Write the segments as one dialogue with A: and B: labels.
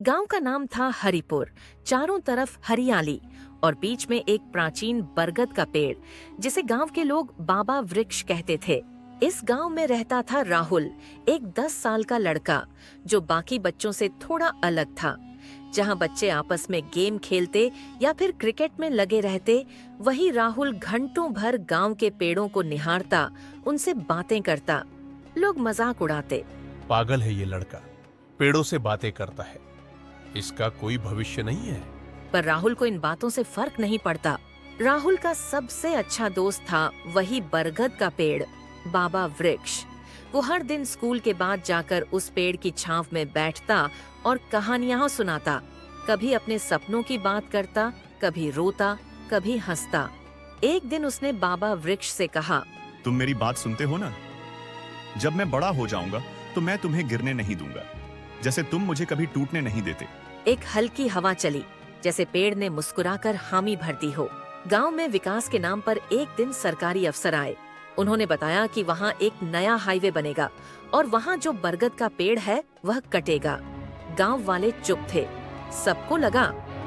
A: गांव का नाम था हरिपुर। चारों तरफ हरियाली और बीच में एक प्राचीन बरगद का पेड़ जिसे गांव के लोग बाबा वृक्ष कहते थे। इस गांव में रहता था राहुल, एक 10 साल का लड़का जो बाकी बच्चों से थोड़ा अलग था। जहां बच्चे आपस में गेम खेलते या फिर क्रिकेट में लगे रहते, वही राहुल घंटों भर गांव के पेड़ों को निहारता, उनसे बातें करता। लोग मजाक उड़ाते,
B: पागल है ये लड़का, पेड़ों से बातें करता है, इसका कोई भविष्य नहीं है।
A: पर राहुल को इन बातों से फर्क नहीं पड़ता। राहुल का सबसे अच्छा दोस्त था वही बरगद का पेड़, बाबा वृक्ष। वो हर दिन स्कूल के बाद जाकर उस पेड़ की छांव में बैठता और कहानियां सुनाता। कभी अपने सपनों की बात करता, कभी रोता, कभी हंसता। एक दिन उसने बाबा वृक्ष से कहा,
C: तुम मेरी बात सुनते हो ना? जब मैं बड़ा हो जाऊंगा तो मैं तुम्हें गिरने नहीं दूंगा, जैसे तुम मुझे कभी टूटने नहीं देते।
A: एक हल्की हवा चली, जैसे पेड़ ने मुस्कुराकर हामी भर दी हो। गांव में विकास के नाम पर एक दिन सरकारी अफसर आए। उन्होंने बताया कि वहाँ एक नया हाईवे बनेगा और वहाँ जो बरगद का पेड़ है वह कटेगा। गांव वाले चुप थे। सबको लगा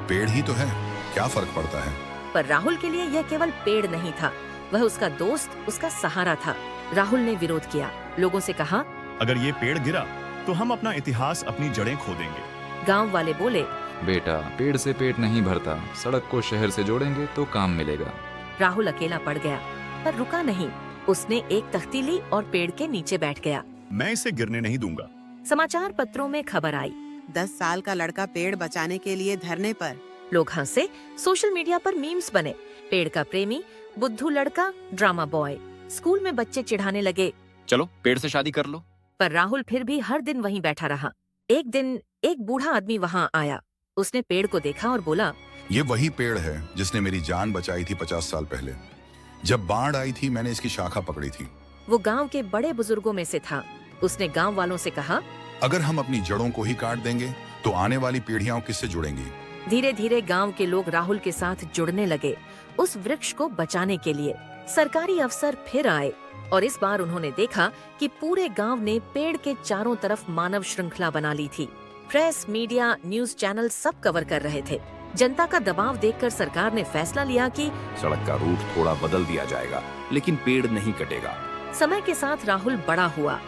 D: पेड़ ही तो है, क्या फर्क पड़ता है।
A: पर राहुल के लिए यह केवल पेड़ नहीं था, वह उसका दोस्त, उसका सहारा था। राहुल ने विरोध किया, लोगों से कहा,
C: अगर ये पेड़ गिरा तो हम अपना इतिहास, अपनी जड़ें खो देंगे।
A: गांव वाले बोले,
E: बेटा, पेड़ से पेट नहीं भरता, सड़क को शहर से जोड़ेंगे तो काम मिलेगा।
A: राहुल अकेला पड़ गया, पर रुका नहीं। उसने एक तख्ती ली और पेड़ के नीचे बैठ गया।
C: मैं इसे गिरने नहीं दूंगा।
A: समाचार पत्रों में खबर आई,
F: 10 साल का लड़का पेड़ बचाने के लिए धरने पर।
A: लोग हंसे, सोशल मीडिया पर मीम्स बने। पेड़ का प्रेमी, बुद्धू लड़का, ड्रामा बॉय। स्कूल में बच्चे चिढ़ाने लगे,
G: चलो पेड़ से शादी कर लो।
A: पर राहुल फिर भी हर दिन वहीं बैठा रहा। एक दिन एक बूढ़ा आदमी वहाँ आया। उसने पेड़ को देखा और बोला,
D: ये वही पेड़ है जिसने मेरी जान बचाई थी 50 साल पहले। जब बाढ़ आई थी मैंने इसकी शाखा पकड़ी थी।
A: वो गांव के बड़े बुजुर्गों में से था। उसने गांव वालों से कहा,
D: अगर हम अपनी जड़ों को ही काट देंगे तो आने वाली पीढ़ियां किससे जुड़ेंगी।
A: धीरे धीरे गांव के लोग राहुल के साथ जुड़ने लगे, उस वृक्ष को बचाने के लिए। सरकारी अफसर फिर आए और इस बार उन्होंने देखा कि पूरे गांव ने पेड़ के चारों तरफ मानव श्रृंखला बना ली थी। प्रेस, मीडिया, न्यूज चैनल सब कवर कर रहे थे। जनता का दबाव देखकर सरकार ने फैसला लिया कि
G: सड़क का रूट थोड़ा बदल दिया जाएगा, लेकिन पेड़ नहीं कटेगा।
A: समय के साथ राहुल बड़ा हुआ।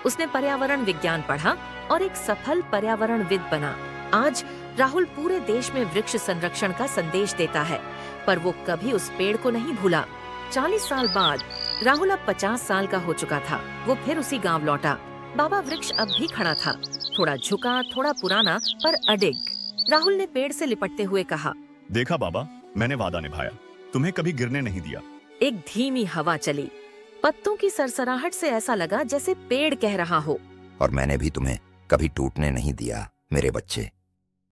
A: उसने पर्यावरण विज्ञान पढ़ा और एक सफल पर्यावरणविद बना। आज राहुल पूरे देश में वृक्ष संरक्षण का संदेश देता है, पर वो कभी उस पेड़ को नहीं भूला। 40 साल बाद राहुल अब 50 साल का हो चुका था। वो फिर उसी गांव लौटा। बाबा वृक्ष अब भी खड़ा था, थोड़ा झुका, थोड़ा पुराना, पर अडिग। राहुल ने पेड़ से लिपटते हुए कहा,
C: देखा बाबा, मैंने वादा निभाया, तुम्हें कभी गिरने नहीं दिया।
A: एक धीमी हवा चली। पत्तों की सरसराहट से ऐसा लगा जैसे पेड़ कह रहा हो,
H: और मैंने भी तुम्हें कभी टूटने नहीं दिया मेरे बच्चे।